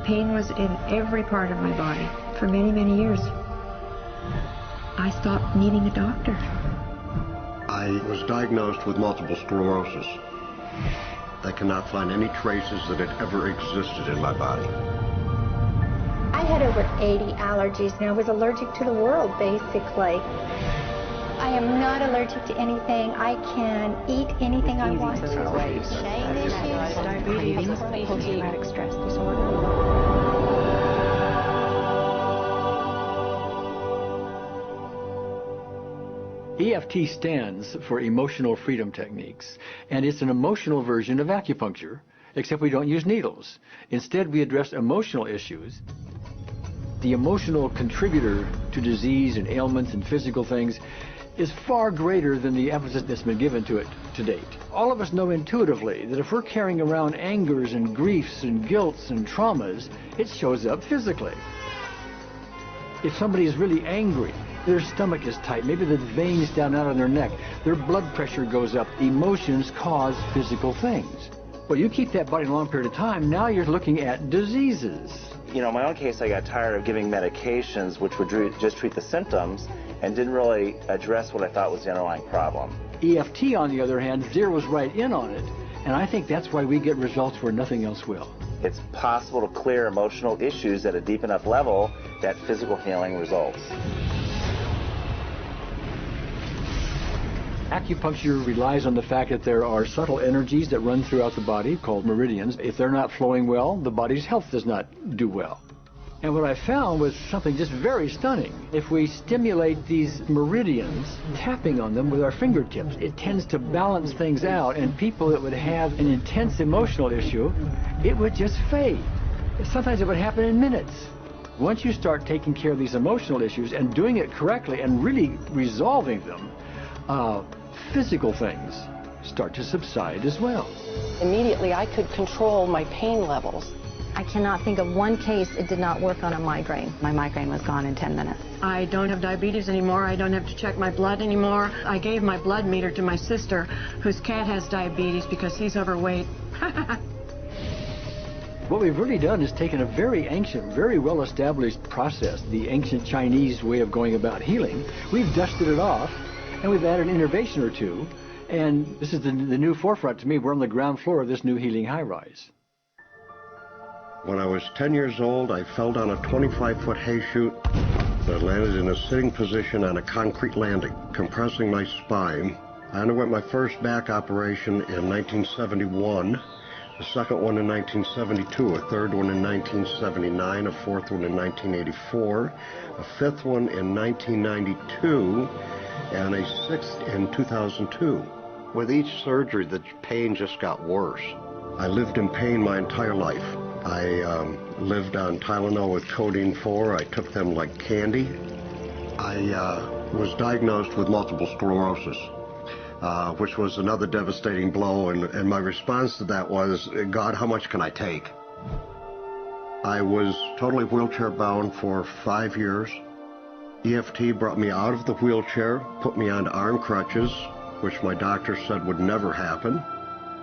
pain was in every part of my body for many, many years. I stopped needing a doctor. I was diagnosed with multiple sclerosis. They cannot find any traces that it ever existed in my body. I had over 80 allergies and I was allergic to the world, basically. I am not allergic to anything. I can eat anything I want to. Diabetes, post-traumatic stress disorder. EFT stands for Emotional Freedom Techniques, and it's an emotional version of acupuncture, except we don't use needles. Instead, we address emotional issues. The emotional contributor to disease and ailments and physical things is far greater than the emphasis that's been given to it to date. All of us know intuitively that if we're carrying around angers and griefs and guilts and traumas, it shows up physically. If somebody is really angry, their stomach is tight, maybe the veins down out on their neck, their blood pressure goes up. Emotions cause physical things. Well, you keep that body a long period of time, now you're looking at diseases. You know, in my own case, I got tired of giving medications which would just treat the symptoms and didn't really address what I thought was the underlying problem. EFT, on the other hand, zeroes right in on it, and I think that's why we get results where nothing else will. It's possible to clear emotional issues at a deep enough level that physical healing results. Acupuncture relies on the fact that there are subtle energies that run throughout the body called meridians. If they're not flowing well, the body's health does not do well. And what I found was something just very stunning. If we stimulate these meridians, tapping on them with our fingertips, it tends to balance things out, and people that would have an intense emotional issue, it would just fade. Sometimes it would happen in minutes. Once you start taking care of these emotional issues and doing it correctly and really resolving them, physical things start to subside as well. Immediately, I could control my pain levels. I cannot think of one case it did not work on a migraine. My migraine was gone in 10 minutes. I don't have diabetes anymore. I don't have to check my blood anymore. I gave my blood meter to my sister, whose cat has diabetes because he's overweight. What we've really done is taken a very ancient, very well-established process, the ancient Chinese way of going about healing. We've dusted it off, and we've added an innovation or two, and this is the new forefront to me. We're on the ground floor of this new healing high-rise. When I was 10 years old, I fell down a 25-foot hay chute that landed in a sitting position on a concrete landing, compressing my spine. I underwent my first back operation in 1971, a second one in 1972, a third one in 1979, a fourth one in 1984, a fifth one in 1992, and a sixth in 2002. With each surgery, the pain just got worse. I lived in pain my entire life. I lived on Tylenol with codeine 4. I took them like candy. I was diagnosed with multiple sclerosis, which was another devastating blow, and my response to that was, God, how much can I take? I was totally wheelchair bound for 5 years. EFT brought me out of the wheelchair, put me onto arm crutches, which my doctor said would never happen.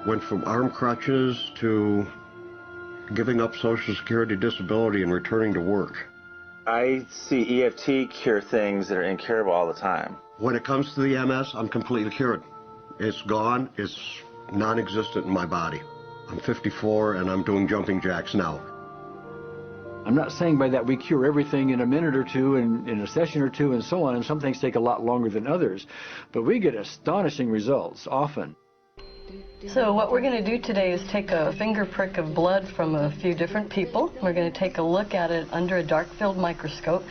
Went from arm crutches to giving up Social Security disability and returning to work. I see EFT cure things that are incurable all the time. When it comes to the MS, I'm completely cured. It's gone. It's non-existent in my body. I'm 54 and I'm doing jumping jacks now. I'm not saying by that we cure everything in a minute or two and in a session or two and so on, and some things take a lot longer than others, but we get astonishing results often. So what we're going to do today is take a finger prick of blood from a few different people. We're going to take a look at it under a dark field microscope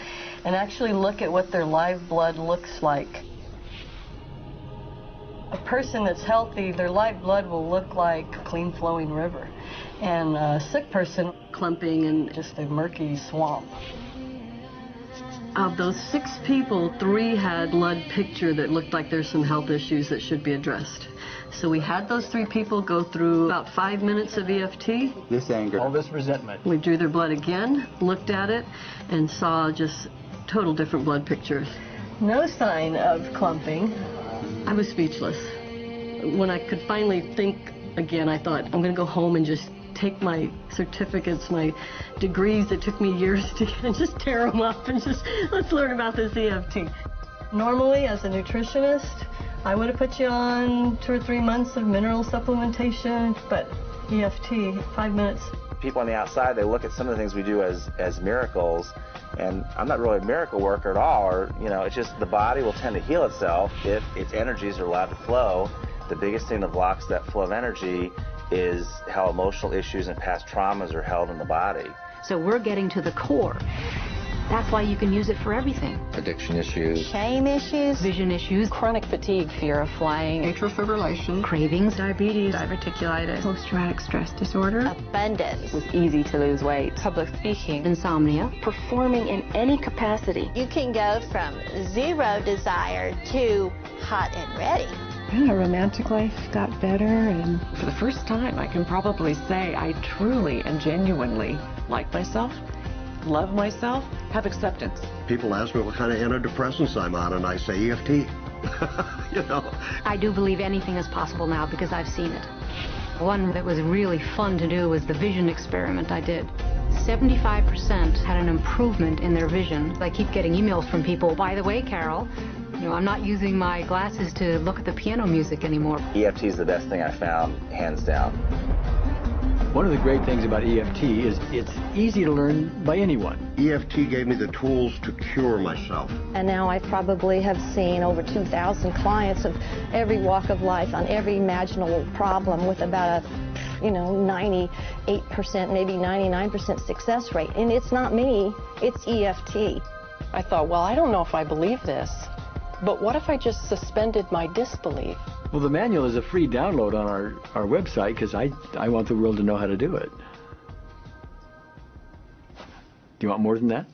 and actually look at what their live blood looks like. A person that's healthy, their live blood will look like a clean flowing river, and a sick person clumping in just a murky swamp. Of those 6 people, 3 had blood picture that looked like there's some health issues that should be addressed. So we had those 3 people go through about 5 minutes of EFT. This anger, all this resentment. We drew their blood again, looked at it, and saw just total different blood pictures. No sign of clumping. I was speechless. When I could finally think again, I thought, I'm going to go home and just take my certificates, my degrees that took me years to get, and just tear them up and just, let's learn about this EFT. Normally, as a nutritionist, I would have put you on 2 or 3 months of mineral supplementation, but EFT, 5 minutes. People on the outside, they look at some of the things we do as miracles, and I'm not really a miracle worker at all, or, you know, it's just the body will tend to heal itself if its energies are allowed to flow. The biggest thing that blocks that flow of energy is how emotional issues and past traumas are held in the body. So we're getting to the core. That's why you can use it for everything. Addiction issues. Shame issues. Vision issues. Chronic fatigue, fear of flying. Atrial fibrillation. Cravings. Diabetes. Diverticulitis. Post-traumatic stress disorder. Abundance. It was easy to lose weight. Public speaking. Insomnia. Performing in any capacity. You can go from zero desire to hot and ready. My romantic life got better, and for the first time, I can probably say I truly and genuinely like myself, love myself, have acceptance. People ask me what kind of antidepressants I'm on, and I say EFT. You know. I do believe anything is possible now because I've seen it. One that was really fun to do was the vision experiment I did. 75% had an improvement in their vision. I keep getting emails from people, by the way, Carol, you know, I'm not using my glasses to look at the piano music anymore. EFT is the best thing I found, hands down. One of the great things about EFT is it's easy to learn by anyone. EFT gave me the tools to cure myself. And now I probably have seen over 2,000 clients of every walk of life on every imaginable problem with about a 98%, maybe 99% success rate. And it's not me, it's EFT. I thought, well, I don't know if I believe this, but what if I just suspended my disbelief? Well, the manual is a free download on our website because I want the world to know how to do it. Do you want more than that?